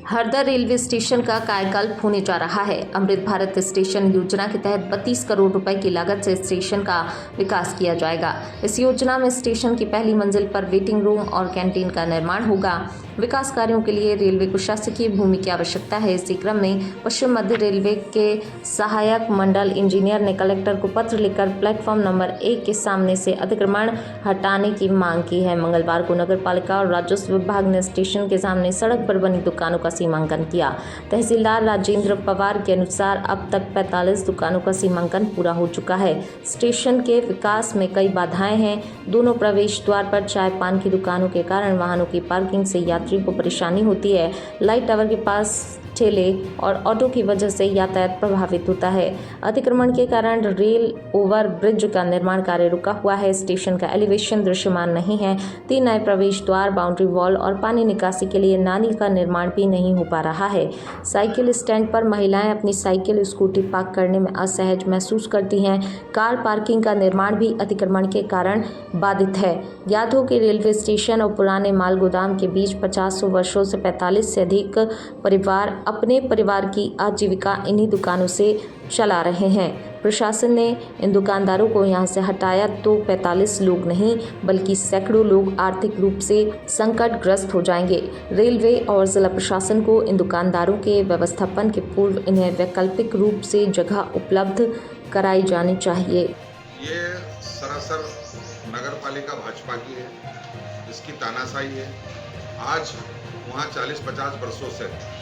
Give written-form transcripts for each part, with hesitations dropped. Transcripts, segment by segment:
Harda railway station का कायाकल्प होने जा रहा है। अमृत भारत स्टेशन योजना के तहत 32 करोड़ रुपए की लागत से स्टेशन का विकास किया जाएगा। इस योजना में स्टेशन की पहली मंजिल पर वेटिंग रूम और कैंटीन का निर्माण होगा। विकास कार्यों के लिए रेलवे को शासकीय भूमि की आवश्यकता है। इसी क्रम में पश्चिम मध्य रेलवे के सहायक मंडल इंजीनियर ने कलेक्टर को पत्र लिखकर प्लेटफॉर्म नंबर 1 के सामने से अतिक्रमण हटाने की मांग की है। मंगलवार को नगर पालिका और राजस्व विभाग ने स्टेशन के सामने सड़क पर बनी दुकानों का सीमांकन किया। तहसीलदार राजेंद्र पवार के अनुसार अब तक 45 दुकानों का सीमांकन पूरा हो चुका है। स्टेशन के विकास में कई बाधाएं हैं। दोनों प्रवेश द्वार पर चाय पान की दुकानों के कारण वाहनों की पार्किंग से यात्रियों को परेशानी होती है। लाइट टावर के पास ठेले और ऑटो की वजह से यातायात प्रभावित होता है। अतिक्रमण के कारण रेल ओवर ब्रिज का निर्माण कार्य रुका हुआ है। स्टेशन का एलिवेशन दृश्यमान नहीं है। 3 नए प्रवेश द्वार, बाउंड्री वॉल और पानी निकासी के लिए नाली का निर्माण भी नहीं हो पा रहा है। साइकिल स्टैंड पर महिलाएं अपनी साइकिल स्कूटी पार्क करने में असहज महसूस करती हैं। कार पार्किंग का निर्माण भी अतिक्रमण के कारण बाधित है। याद हो कि रेलवे स्टेशन और पुराने माल गोदाम के बीच 50 वर्षों से 45 से अधिक परिवार अपने परिवार की आजीविका इन्हीं दुकानों से चला रहे हैं। प्रशासन ने इन दुकानदारों को यहां से हटाया तो 45 लोग नहीं बल्कि सैकड़ों लोग आर्थिक रूप से संकटग्रस्त हो जाएंगे। रेलवे और जिला प्रशासन को इन दुकानदारों के व्यवस्थापन के पूर्व इन्हें वैकल्पिक रूप से जगह उपलब्ध कराई जानी चाहिए। ये सरासर नगर पालिका भाजपा की है, इसकी तानाशाही है। आज वहाँ 40-50 वर्षों से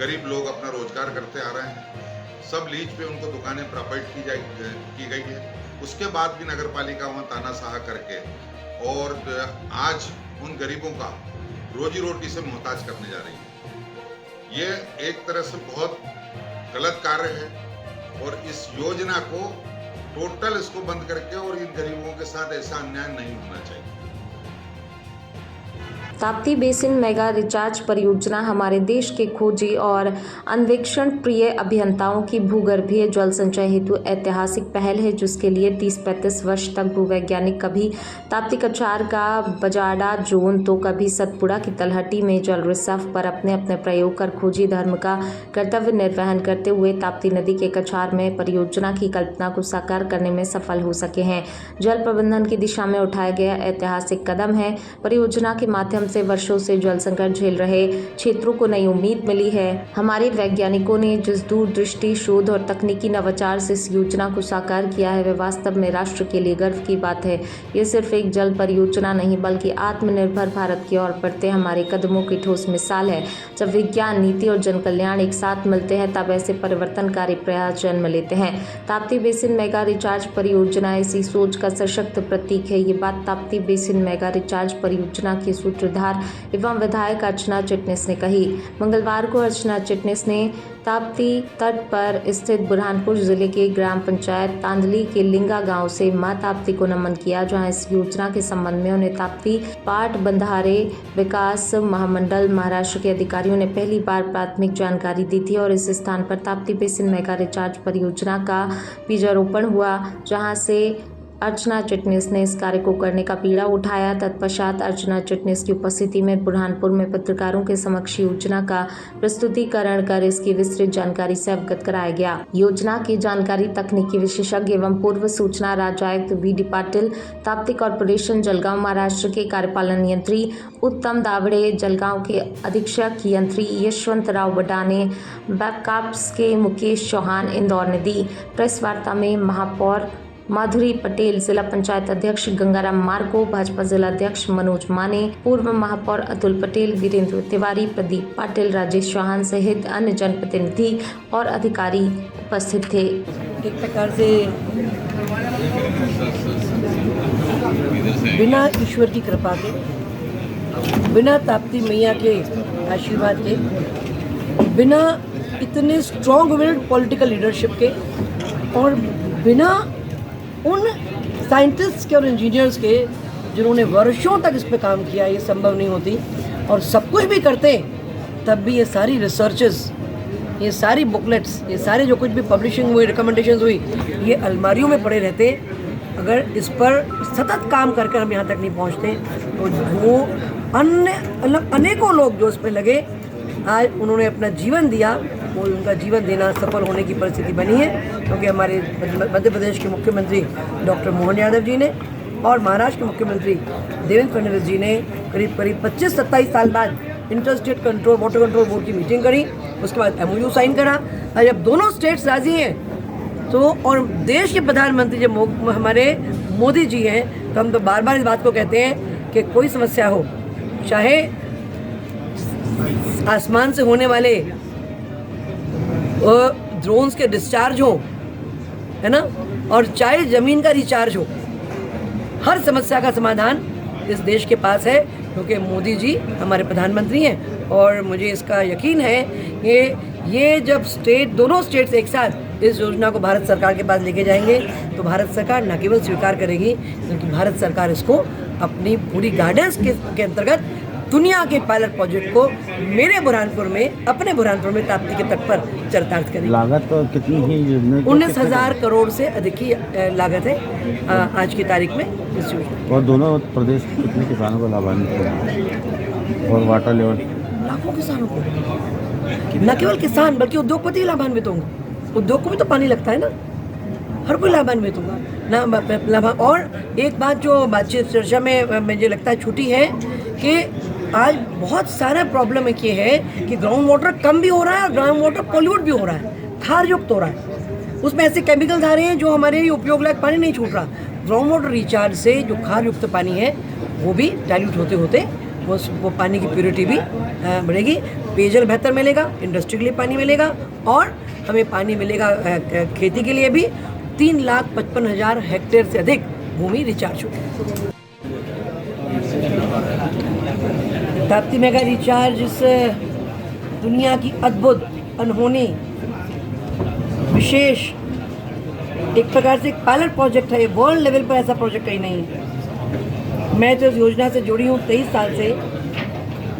गरीब लोग अपना रोजगार करते आ रहे हैं। सब लीज पे उनको दुकानें प्रोवाइड की गई है। उसके बाद भी नगर पालिका वहाँ तानाशाह करके और आज उन गरीबों का रोजी रोटी से मोहताज करने जा रही है। ये एक तरह से बहुत गलत कार्य है और इस योजना को टोटल इसको बंद करके और इन गरीबों के साथ ऐसा अन्याय नहीं होना चाहिए। ताप्ती बेसिन मेगा रिचार्ज परियोजना हमारे देश के खोजी और अन्वेषण प्रिय अभियंताओं की भूगर्भीय जल संचय हेतु ऐतिहासिक पहल है, जिसके लिए 30-35 वर्ष तक भूवैज्ञानिक कभी ताप्ती कछार का बजाडा जोन तो कभी सतपुड़ा की तलहटी में जल रिसर्व पर अपने अपने प्रयोग कर खोजी धर्म का कर्तव्य निर्वहन करते हुए ताप्ती नदी के कछार में परियोजना की कल्पना को साकार करने में सफल हो सके हैं। जल प्रबंधन की दिशा में उठाया गया ऐतिहासिक कदम है। परियोजना के माध्यम से वर्षों से जल संकट झेल रहे क्षेत्रों को नई उम्मीद मिली है। हमारे वैज्ञानिकों ने जिस दूरदृष्टि, शोध और तकनीकी नवाचार से इस योजना को साकार किया है, वह वास्तव में राष्ट्र के लिए गर्व की बात है। ये सिर्फ एक जल परियोजना नहीं बल्कि आत्मनिर्भर भारत की ओर बढ़ते हमारे कदमों की ठोस मिसाल है। जब विज्ञान, नीति और जन कल्याण एक साथ मिलते हैं तब ऐसे परिवर्तनकारी प्रयास जन्म लेते हैं। ताप्ती बेसिन मेगा रिचार्ज परियोजना इसी सोच का सशक्त प्रतीक है। ये बात ताप्ती बेसिन मेगा रिचार्ज परियोजना की सूत्रधार एवं विधायक अर्चना चिटनिस ने कही। मंगलवार को अर्चना चिटनिस ने ताप्ती तट पर स्थित बुरहानपुर जिले के ग्राम पंचायत तांदली के लिंगा गांव से मां ताप्ती को नमन किया, जहां इस योजना के संबंध में उन्हें ताप्ती पाट बंधारे विकास महामंडल महाराष्ट्र के अधिकारियों ने पहली बार प्राथमिक जानकारी दी थी और इस स्थान पर ताप्ती बेसिन मेगा रिचार्ज परियोजना का बीजारोपण हुआ, जहां से अर्चना चिटनिस ने इस कार्य को करने का बीड़ा उठाया। तत्पश्चात अर्चना चिटनिस की उपस्थिति में बुरहानपुर में पत्रकारों के समक्ष योजना का प्रस्तुतिकरण कर इसकी विस्तृत जानकारी से अवगत कराया गया। योजना की जानकारी तकनीकी विशेषज्ञ एवं पूर्व सूचना राज्यायुक्त वी.डी. पाटिल, ताप्ती कॉर्पोरेशन जलगांव महाराष्ट्र के कार्यपालन नियंत्री उत्तम दावड़े, जलगांव के अधीक्षक यंत्री यशवंत राव बडाने, बैकअप्स के मुकेश चौहान इंदौर ने दी। प्रेस वार्ता में महापौर माधुरी पटेल, जिला पंचायत अध्यक्ष गंगाराम मार्को, भाजपा जिला अध्यक्ष मनोज माने, पूर्व महापौर अतुल पटेल, वीरेंद्र तिवारी, प्रदीप पाटिल, राजेश चौहान सहित अन्य जनप्रतिनिधि और अधिकारी उपस्थित थे। एक प्रकार से बिना ईश्वर की कृपा के, बिना ताप्ती मैया के आशीर्वाद के, बिना इतने स्ट्रॉन्ग विल्ड पॉलिटिकल लीडरशिप के और बिना उन साइंटिस्ट्स के और इंजीनियर्स के जिन्होंने वर्षों तक इस पे काम किया, ये संभव नहीं होती। और सब कुछ भी करते तब भी ये सारी रिसर्चेस, ये सारी बुकलेट्स, ये सारे जो कुछ भी पब्लिशिंग हुई, रिकमेंडेशंस हुई, ये अलमारियों में पड़े रहते। अगर इस पर सतत काम करके हम यहाँ तक नहीं पहुँचते तो वो अन्य अनेकों लोग जो इस पर लगे आज उन्होंने अपना जीवन दिया, वो उनका जीवन देना सफल होने की परिस्थिति बनी है, क्योंकि हमारे मध्य प्रदेश के मुख्यमंत्री डॉक्टर मोहन यादव जी ने और महाराष्ट्र के मुख्यमंत्री देवेंद्र फडणवीस जी ने करीब 25-27 साल बाद inter state water control board की मीटिंग करी, उसके बाद MOU साइन करा। और जब दोनों स्टेट्स राजी हैं तो, और देश के प्रधानमंत्री जब हमारे मोदी जी हैं, तो हम तो बार बार इस बात को कहते हैं कि कोई समस्या हो, चाहे आसमान से होने वाले ड्रोन्स के डिस्चार्ज हो, है ना, और चाहे ज़मीन का रिचार्ज हो, हर समस्या का समाधान इस देश के पास है, क्योंकि मोदी जी हमारे प्रधानमंत्री हैं। और मुझे इसका यकीन है कि ये जब दोनों स्टेट्स एक साथ इस योजना को भारत सरकार के पास लेके जाएंगे, तो भारत सरकार न केवल स्वीकार करेगी, बल्कि भारत सरकार इसको अपनी पूरी गाइडेंस के अंतर्गत दुनिया के पायलट प्रोजेक्ट को मेरे बुरहानपुर में, अपने बुरहानपुर में ताप्ती के तट पर चरितार्थ करेगी। लागत तो कितनी ही 19,000 करोड़ से अधिक की लागत है आज की तारीख में इस योजना। और दोनों प्रदेश के कितने किसानों को लाभान्वित होगा और वाटर लेवल? लाखों किसानों को, न केवल किसान बल्कि उद्योगपति भी लाभान्वित होंगे। उद्योग को भी तो पानी लगता है ना, हर कोई लाभान्वित होगा ना। और एक बात जो बातचीत चर्चा में मुझे लगता है छूटी है कि आज बहुत सारा प्रॉब्लम एक ये है कि ग्राउंड वाटर कम भी हो रहा है और ग्राउंड वाटर पॉल्यूट भी हो रहा है, खार युक्त हो रहा है, उसमें ऐसे केमिकल्स आ रहे हैं जो हमारे उपयोग लायक पानी नहीं छूट रहा। ग्राउंड वाटर रिचार्ज से जो खार युक्त पानी है वो भी डाइल्यूट होते होते वो पानी की प्योरिटी भी बढ़ेगी, पेयजल बेहतर मिलेगा, इंडस्ट्री के लिए पानी मिलेगा और हमें पानी मिलेगा खेती के लिए भी। 3,55,000 हेक्टेयर से अधिक भूमि रिचार्ज होगी। ताप्ती मेगा रिचार्ज इस दुनिया की अद्भुत, अनहोनी, विशेष, एक प्रकार से एक पायलट प्रोजेक्ट है। वर्ल्ड लेवल पर ऐसा प्रोजेक्ट कहीं नहीं है। मैं तो इस योजना से जुड़ी हूँ 23 साल से,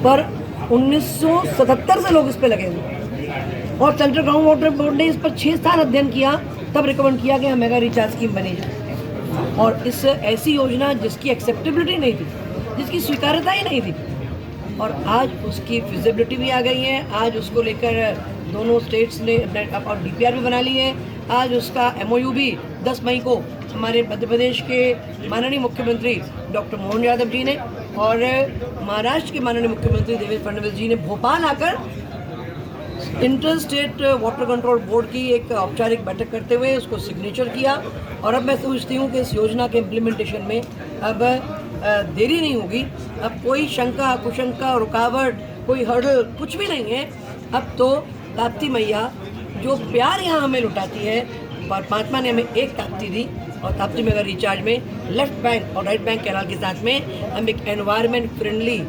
पर 1977 से लोग इस पे लगे हुए और सेंट्रल ग्राउंड वाटर बोर्ड ने इस पर 6 साल अध्ययन किया, तब रिकमेंड किया कि मेगा रिचार्ज स्कीम बनी जाए। और इस ऐसी योजना जिसकी एक्सेप्टेबिलिटी नहीं थी, जिसकी स्वीकार्यता ही नहीं थी, और आज उसकी फिजिबिलिटी भी आ गई है। आज उसको लेकर दोनों स्टेट्स ने और DPR भी बना ली है। आज उसका MOU भी 10 मई को हमारे मध्य प्रदेश के माननीय मुख्यमंत्री डॉक्टर मोहन यादव जी ने और महाराष्ट्र के माननीय मुख्यमंत्री देवेंद्र फडणवीस जी ने भोपाल आकर inter state water control board की एक औपचारिक बैठक करते हुए उसको सिग्नेचर किया। और अब मैं सोचती हूँ कि इस योजना के इम्प्लीमेंटेशन में अब देरी नहीं होगी। अब कोई शंका, कुशंका, रुकावट, कोई हर्डल कुछ भी नहीं है। अब तो ताप्ती मैया जो प्यार यहाँ हमें लुटाती है, परमात्मा ने हमें एक ताप्ती दी और ताप्ती मेगा रिचार्ज में लेफ्ट बैंक और राइट बैंक कैनाल के साथ में हम एक एनवायरनमेंट फ्रेंडली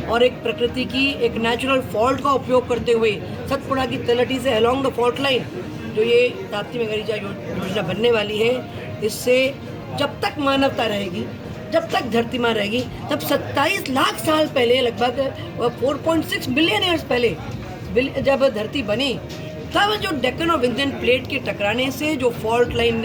और एक प्रकृति की एक नेचुरल फॉल्ट का उपयोग करते हुए सतपुड़ा की तलहटी से अलोंग द फॉल्ट लाइन जो ये ताप्ती मेगा रिचार्ज योजना बनने वाली है, इससे जब तक मानवता रहेगी, जब तक धरती माँ रहेगी, तब 27 लाख साल पहले, लगभग 4.6 बिलियन ईयर्स पहले जब धरती बनी, तब जो डेक्कन और विंध्यन प्लेट के टकराने से जो फॉल्ट लाइन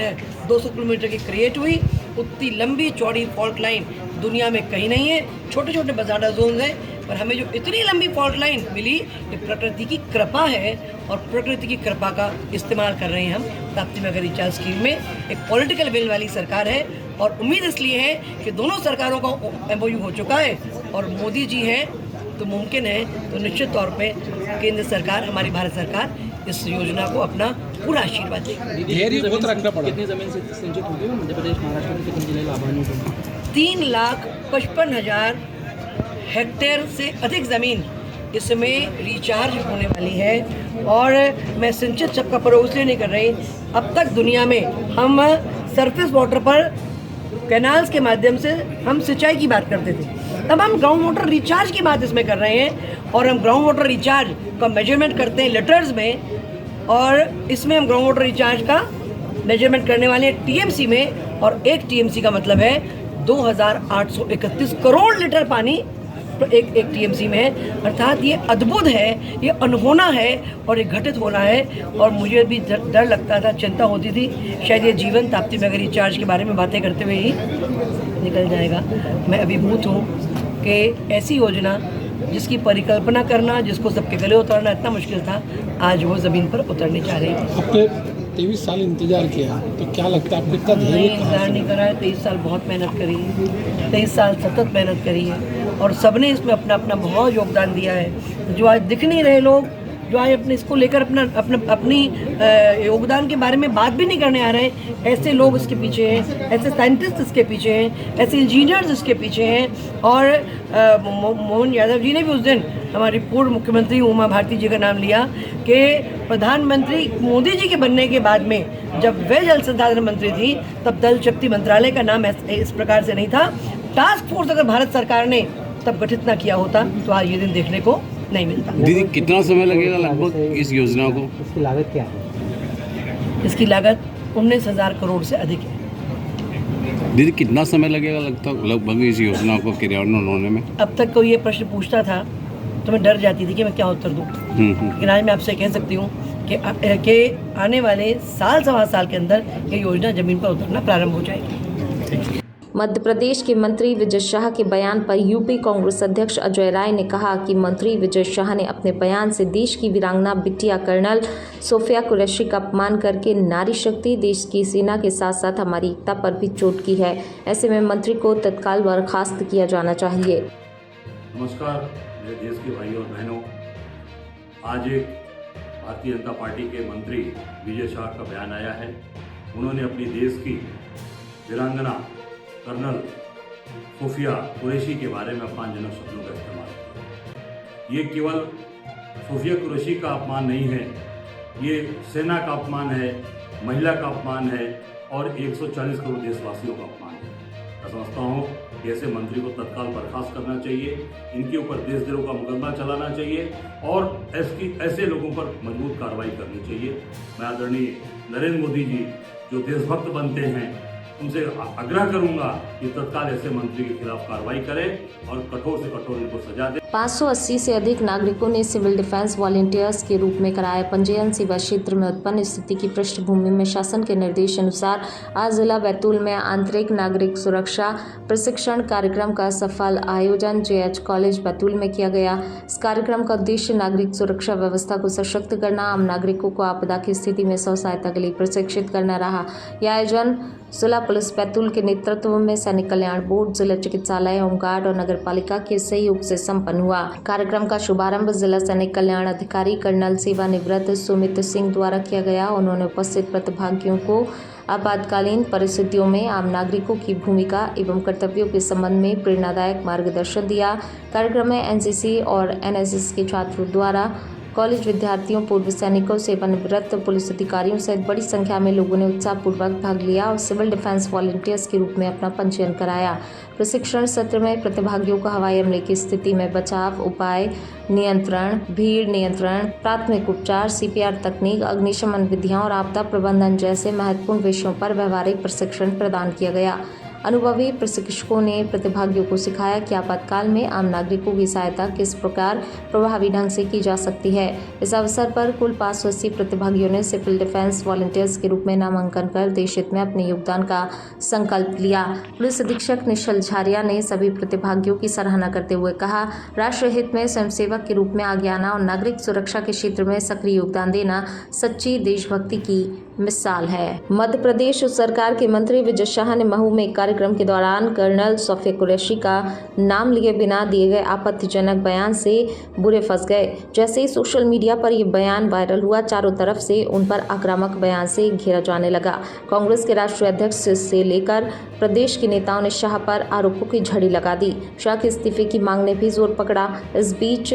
200 किलोमीटर की क्रिएट हुई, उतनी लंबी चौड़ी फॉल्ट लाइन दुनिया में कहीं नहीं है। छोटे छोटे बजाडा जोन हैं, पर हमें जो इतनी लंबी फॉल्ट लाइन मिली, ये प्रकृति की कृपा है और प्रकृति की कृपा का इस्तेमाल कर रहे हैं हम ताप्ती मेगा रिचार्ज स्कीम में। एक पॉलिटिकल विल वाली सरकार है और उम्मीद इसलिए है कि दोनों सरकारों का MOU हो चुका है और मोदी जी हैं तो मुमकिन है, तो निश्चित तौर पे केंद्र सरकार, हमारी भारत सरकार इस योजना को अपना पूरा आशीर्वाद देगी। कितनी जमीन से सिंचित होगी मध्य प्रदेश, महाराष्ट्र के कितने जिले लाभान्वित होंगे? 3,55,000 हेक्टेयर से अधिक ज़मीन इसमें रिचार्ज होने वाली है। और मैं सिंचित सबका प्रयोग इसलिए नहीं कर रही, अब तक दुनिया में हम सरफेस वाटर पर कैनाल्स के माध्यम से हम सिंचाई की बात करते थे, तब हम ग्राउंड वाटर रिचार्ज की बात इसमें कर रहे हैं। और हम ग्राउंड वाटर रिचार्ज का मेजरमेंट करते हैं लीटर्स में, और इसमें हम ग्राउंड वाटर रिचार्ज का मेजरमेंट करने वाले हैं TMC में, और 1 TMC का मतलब है 2,831 करोड़ लीटर पानी एक TMC में है। अर्थात ये अद्भुत है, ये अनहोना है और ये घटित होना है। और मुझे भी डर लगता था, चिंता होती थी शायद ये जीवन ताप्ती मेगा रिचार्ज के बारे में बातें करते हुए ही निकल जाएगा। मैं अभिभूत हूँ कि ऐसी योजना जिसकी परिकल्पना करना, जिसको सबके गले उतारना इतना मुश्किल था, आज वो ज़मीन पर उतरने जा रही है। आपने 23 साल इंतजार किया, तो क्या लगता है आपको इतना नहीं, धैर्य इंतजार नहीं करा है। 23 साल बहुत मेहनत करी है, 23 साल सतत मेहनत करी है और सबने इसमें अपना अपना बहुत योगदान दिया है। जो आज दिख नहीं रहे लोग, जो आज अपने इसको लेकर अपनी योगदान के बारे में बात भी नहीं करने आ रहे हैं, ऐसे लोग इसके पीछे हैं, ऐसे साइंटिस्ट इसके पीछे हैं, ऐसे इंजीनियर्स इसके पीछे हैं। और मोहन यादव जी ने भी उस दिन हमारी पूर्व मुख्यमंत्री उमा भारती जी का नाम लिया कि प्रधानमंत्री मोदी जी के बनने के बाद में जब वे जल संसाधन मंत्री थी तब जल शक्ति मंत्रालय का नाम इस प्रकार से नहीं था। टास्क फोर्स अगर भारत सरकार ने तब गठित ना किया होता तो आज ये दिन देखने को नहीं मिलता। दीदी कितना समय लगेगा लगभग इस योजना को? इसकी लागत क्या है? इसकी लागत 19,000 करोड़ से अधिक है। दीदी कितना समय लगेगा लगभग इस योजना को क्रियान्वयन होने में? अब तक कोई ये प्रश्न पूछता था तो मैं डर जाती थी कि मैं क्या उत्तर दूँ, लेकिन आज मैं आपसे कह सकती हूँ कि आने वाले साल सवा साल के अंदर ये योजना जमीन पर उतरना प्रारंभ हो जाएगी। मध्य प्रदेश के मंत्री विजय शाह के बयान पर यूपी कांग्रेस अध्यक्ष अजय राय ने कहा कि मंत्री विजय शाह ने अपने बयान से देश की वीरांगना बिटिया कर्नल सोफिया कुरैशी का अपमान करके नारी शक्ति, देश की सेना के साथ साथ हमारी एकता पर भी चोट की है। ऐसे में मंत्री को तत्काल बर्खास्त किया जाना चाहिए। नमस्कार मेरे देश के भाइयों और बहनों, आज एक भारतीय जनता पार्टी के मंत्री विजय शाह का बयान आया है। उन्होंने अपनी देश की वीरांगना कर्नल सोफिया कुरैशी के बारे में अपमानजनक शब्दों का इस्तेमाल किया। ये केवल सोफिया कुरैशी का अपमान नहीं है, ये सेना का अपमान है, महिला का अपमान है और 140 करोड़ देशवासियों का अपमान है। मैं समझता हूँ कि ऐसे मंत्री को तत्काल बर्खास्त करना चाहिए, इनके ऊपर देशद्रोह का मुकदमा चलाना चाहिए और ऐसे लोगों पर मजबूत कार्रवाई करनी चाहिए। मैं आदरणीय नरेंद्र मोदी जी जो देशभक्त बनते हैं उनसे आग्रह करूंगा कि तत्काल ऐसे मंत्री के खिलाफ कार्रवाई करें और कठोर से कठोर इनको सजा दें। 580 से अधिक नागरिकों ने सिविल डिफेंस वॉलंटियर्स के रूप में कराया पंजीयन। सेवा क्षेत्र में उत्पन्न स्थिति की पृष्ठभूमि में शासन के निर्देश अनुसार आज जिला बैतूल में आंतरिक नागरिक सुरक्षा प्रशिक्षण कार्यक्रम का सफल आयोजन जेएच कॉलेज बैतूल में किया गया। इस कार्यक्रम का उद्देश्य नागरिक सुरक्षा व्यवस्था को सशक्त करना, आम नागरिकों को आपदा की स्थिति में स्व सहायता के लिए प्रशिक्षित करना रहा। यह आयोजन जिला पुलिस बैतूल के नेतृत्व में सैनिक कल्याण बोर्ड, जिला चिकित्सालय, होमगार्ड और नगर पालिका के सहयोग से संपन्न हुआ। कार्यक्रम का शुभारंभ जिला सैनिक कल्याण अधिकारी कर्नल सेवानिवृत्त सुमित सिंह द्वारा किया गया। उन्होंने उपस्थित प्रतिभागियों को आपातकालीन परिस्थितियों में आम नागरिकों की भूमिका एवं कर्तव्यों के संबंध में प्रेरणादायक मार्गदर्शन दिया। कार्यक्रम में एनसीसी और एनएसएस के छात्रों द्वारा कॉलेज विद्यार्थियों, पूर्व सैनिकों, सेवानिवृत्त पुलिस अधिकारियों सहित बड़ी संख्या में लोगों ने उत्साहपूर्वक भाग लिया और सिविल डिफेंस वॉलंटियर्स के रूप में अपना पंजीयन कराया। प्रशिक्षण सत्र में प्रतिभागियों को हवाई हमले की स्थिति में बचाव उपाय, नियंत्रण, भीड़ नियंत्रण, प्राथमिक उपचार, सीपीआर तकनीक, अग्निशमन विधियां और आपदा प्रबंधन जैसे महत्वपूर्ण विषयों पर व्यवहारिक प्रशिक्षण प्रदान किया गया। अनुभवी प्रशिक्षकों ने प्रतिभागियों को सिखाया कि आपातकाल में आम नागरिकों की सहायता किस प्रकार प्रभावी ढंग से की जा सकती है। इस अवसर पर कुल 580 प्रतिभागियों ने सिविल डिफेंस वॉलंटियर्स के रूप में नामांकन कर देश हित में अपने योगदान का संकल्प लिया। पुलिस अधीक्षक निश्चल झारिया ने सभी प्रतिभागियों की सराहना करते हुए कहा, राष्ट्र हित में स्वयंसेवक के रूप में आगे आना और नागरिक सुरक्षा के क्षेत्र में सक्रिय योगदान देना सच्ची देशभक्ति की मिसाल है। मध्य प्रदेश सरकार के मंत्री विजय शाह ने महू में कार्यक्रम के दौरान कर्नल सोफिया कुरैशी का नाम लिए बिना दिए गए आपत्तिजनक बयान से बुरे फंस गए। जैसे ही सोशल मीडिया पर यह बयान वायरल हुआ, चारों तरफ से उन पर आक्रामक बयान से घेरा जाने लगा। कांग्रेस के राष्ट्रीय अध्यक्ष से लेकर प्रदेश के नेताओं ने शाह पर आरोपों की झड़ी लगा दी। शाह के इस्तीफे की मांग ने भी जोर पकड़ा। इस बीच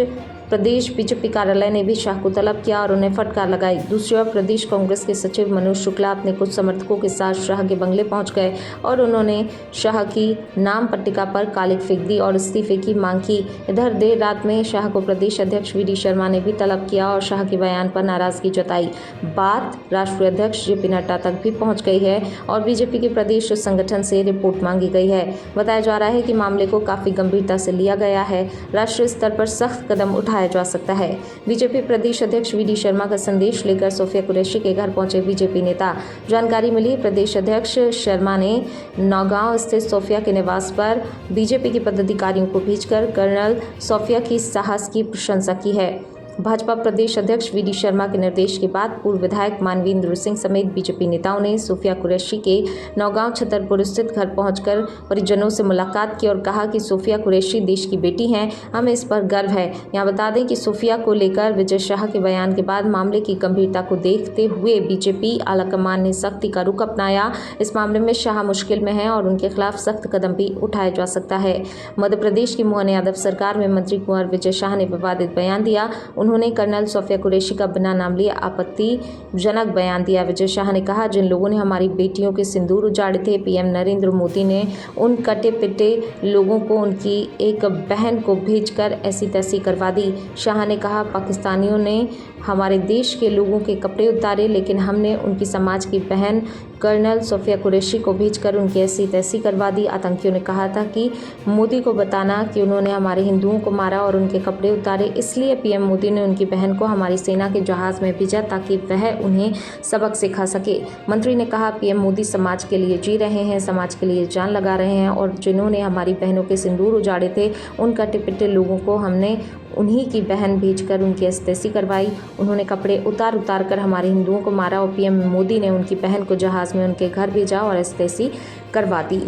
प्रदेश बीजेपी कार्यालय ने भी शाह को तलब किया और उन्हें फटकार लगाई। दूसरी ओर प्रदेश कांग्रेस के सचिव मनोज शुक्ला अपने कुछ समर्थकों के साथ शाह के बंगले पहुंच गए और उन्होंने शाह की नाम पट्टिका पर कालिक फेंक दी और इस्तीफे की मांग की। इधर देर रात में शाह को प्रदेश अध्यक्ष वी डी शर्मा ने भी तलब किया और शाह के बयान पर नाराजगी जताई। बात राष्ट्रीय अध्यक्ष जेपी नड्डा तक भी पहुंच गई है और बीजेपी के प्रदेश संगठन से रिपोर्ट मांगी गई है। बताया जा रहा है कि मामले को काफी गंभीरता से लिया गया है। राष्ट्रीय स्तर पर सख्त कदम उठाए उठाया जा सकता है। बीजेपी प्रदेश अध्यक्ष वी.डी. शर्मा का संदेश लेकर सोफिया कुरैशी के घर पहुंचे बीजेपी नेता। जानकारी मिली, प्रदेश अध्यक्ष शर्मा ने नौगांव स्थित सोफिया के निवास पर बीजेपी के पदाधिकारियों को भेजकर कर्नल सोफिया की साहस की प्रशंसा की है। भाजपा प्रदेश अध्यक्ष वी.डी. शर्मा के निर्देश के बाद पूर्व विधायक मानवेंद्र सिंह समेत बीजेपी नेताओं ने सोफिया कुरैशी के नौगांव छतरपुर स्थित घर पहुंचकर परिजनों से मुलाकात की और कहा कि सोफिया कुरैशी देश की बेटी हैं, हमें इस पर गर्व है। यहां बता दें कि सोफिया को लेकर विजय शाह के बयान के बाद मामले की गंभीरता को देखते हुए बीजेपी आलाकमान ने सख्ती का रुख अपनाया। इस मामले में शाह मुश्किल में हैं और उनके खिलाफ सख्त कदम भी उठाया जा सकता है। मध्य प्रदेश की मोहन यादव सरकार में मंत्री कुंवर विजय शाह ने विवादित बयान दिया। उन्होंने कर्नल सोफिया कुरैशी का बिना नाम लिए आपत्तिजनक बयान दिया। विजय शाह ने कहा, जिन लोगों ने हमारी बेटियों के सिंदूर उजाड़े थे, पीएम नरेंद्र मोदी ने उन कटे पिटे लोगों को उनकी एक बहन को भेजकर ऐसी तैसी करवा दी। शाह ने कहा, पाकिस्तानियों ने हमारे देश के लोगों के कपड़े उतारे, लेकिन हमने उनकी समाज की बहन कर्नल सोफिया कुरैशी को भेजकर उनकी ऐसी तैसी करवा दी। आतंकियों ने कहा था कि मोदी को बताना कि उन्होंने हमारे हिंदुओं को मारा और उनके कपड़े उतारे, इसलिए पीएम मोदी ने उनकी बहन को हमारी सेना के जहाज में भेजा ताकि वह उन्हें सबक सिखा सके। मंत्री ने कहा, पीएम मोदी समाज के लिए जी रहे हैं, समाज के लिए जान लगा रहे हैं और जिन्होंने हमारी बहनों के सिंदूर उजाड़े थे, उन कटे पिटे लोगों को हमने उन्हीं की बहन भेजकर उनकी अस्तैसी करवाई। उन्होंने कपड़े उतार कर हमारे हिंदुओं को मारा और पीएम मोदी ने उनकी बहन को जहाज में उनके घर भेजा और अस्तैसी करवा दी।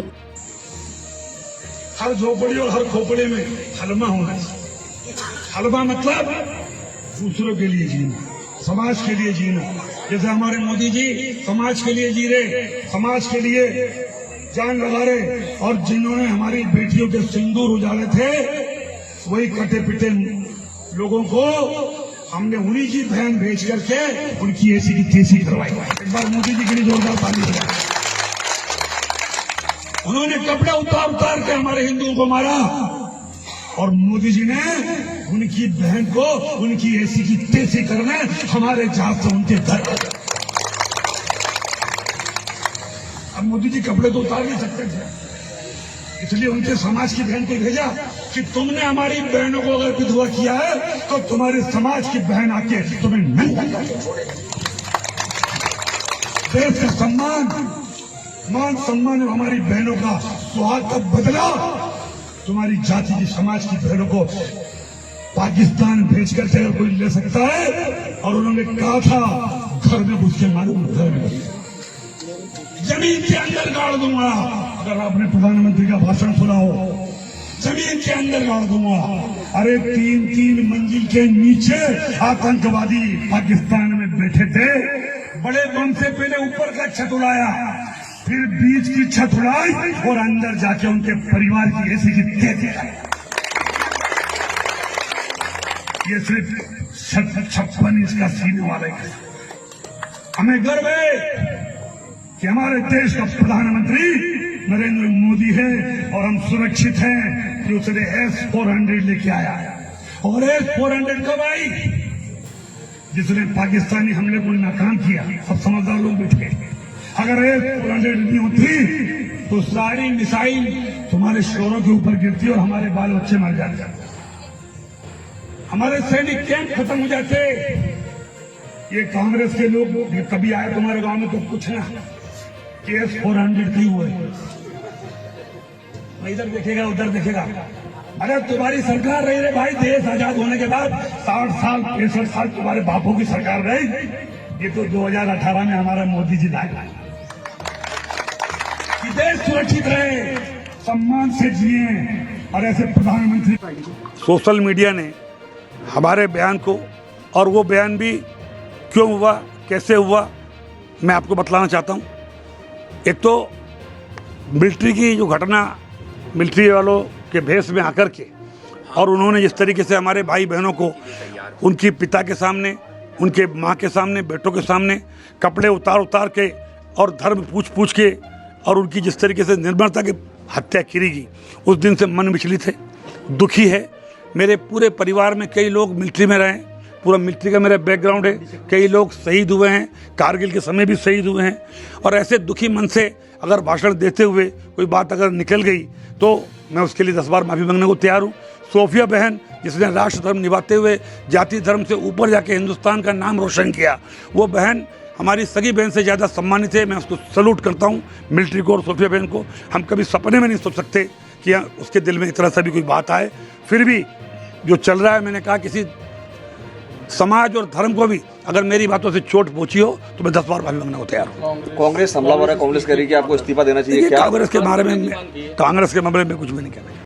हर झोपड़ी और हर खोपड़ी में हलमा होना चाहिए। हलमा मतलब दूसरों के लिए जीना, समाज के लिए जीना। जैसे हमारे मोदी जी समाज के लिए जी रहे, समाज के लिए जान लगा रहे, और जिन्होंने हमारी बेटियों के सिंदूर उजाड़े थे, वही कटे पिटे लोगों को हमने उन्हीं की बहन भेज करके उनकी ऐसी की तैसी करवाई। एक बार मोदी जी के लिए जोरदार ताली बजाएं। उन्होंने कपड़े उतार के हमारे हिंदुओं को मारा और मोदी जी ने उनकी बहन को उनकी ऐसी की तैसी करने हमारे जहाज से उनके घर। अब मोदी जी कपड़े तो उतार नहीं सकते थे, इसलिए उनके समाज की बहन को भेजा कि तुमने हमारी बहनों को अगर विधवा किया है तो तुम्हारे समाज की बहन आके तुम्हें नंगा करके छोड़ेगी। देश का सम्मान, मान सम्मान हमारी बहनों का सुहाग का बदला तुम्हारी जाति की समाज की बहनों को पाकिस्तान भेज करके अगर कोई ले सकता है, और उन्होंने कहा था घर में घुस के मालूम, घर में जमीन के अंदर गाड़ दूंगा। अगर आपने प्रधानमंत्री का भाषण सुना हो, जमीन के अंदर गाड़ दूंगा। अरे 3-3 मंजिल के नीचे आतंकवादी पाकिस्तान में बैठे थे। बड़े बम से पहले ऊपर का छत उड़ाया, फिर बीच की छत उड़ाई और अंदर जाके उनके परिवार की ऐसी की तैसी। ये सिर्फ 56 इसका सीने वाले। हमें गर्व है कि हमारे देश का प्रधानमंत्री नरेंद्र मोदी है और हम सुरक्षित हैं कि उसने S-400 लेके आया। और S-400 कब आई? जिसने पाकिस्तानी हमले को नाकाम किया। सब समझदार लोग बैठे। अगर S-400 नहीं होती तो सारी मिसाइल तुम्हारे शोरों के ऊपर गिरती और हमारे बाल बच्चे मर जाते, हमारे सैनिक कैंप खत्म हो जाते। ये कांग्रेस के लोग कभी आए तुम्हारे गांव में तो पूछना कि S-400 क्यों हुए, इधर देखेगा उधर देखेगा। अरे तुम्हारी सरकार रही रे भाई, देश आजाद होने के बाद 60 साल 65 साल तुम्हारे बापों की सरकार रही। ये तो 2018 में हमारा मोदी जी लाए कि देश सुरक्षित रहे, सम्मान से जिए। और ऐसे प्रधानमंत्री सोशल मीडिया ने हमारे बयान को, और वो बयान भी क्यों हुआ, कैसे हुआ, मैं आपको बतलाना चाहता हूँ। एक तो मिलिट्री की जो घटना, मिलिट्री वालों के भेष में आकर के, और उन्होंने जिस तरीके से हमारे भाई बहनों को उनके पिता के सामने, उनके माँ के सामने, बेटों के सामने कपड़े उतार के और धर्म पूछ के, और उनकी जिस तरीके से निर्मलता की हत्या की गई, उस दिन से मन विचलित है, दुखी है। मेरे पूरे परिवार में कई लोग मिलिट्री में रहे, पूरा मिलिट्री का मेरा बैकग्राउंड है। कई लोग शहीद हुए हैं, कारगिल के समय भी शहीद हुए हैं। और ऐसे दुखी मन से अगर भाषण देते हुए कोई बात अगर निकल गई तो मैं उसके लिए 10 बार माफ़ी मांगने को तैयार हूँ। सोफिया बहन जिसने राष्ट्र धर्म निभाते हुए जाति धर्म से ऊपर जाके हिंदुस्तान का नाम रोशन किया, वो बहन हमारी सगी बहन से ज़्यादा सम्मानित है। मैं उसको सलूट करता हूँ, मिलिट्री को और सोफिया बहन को। हम कभी सपने में नहीं सोच सकते कि उसके दिल में इतना सा भी कोई बात आए। फिर भी जो चल रहा है, मैंने कहा किसी समाज और धर्म को भी अगर मेरी बातों से चोट पहुंची हो तो मैं 10 बार माफी मांगने को तैयार हूँ। कांग्रेस हमलावर है, कांग्रेस कह रही है कि आपको इस्तीफा देना चाहिए। क्या कांग्रेस के बारे में कुछ भी नहीं कहना।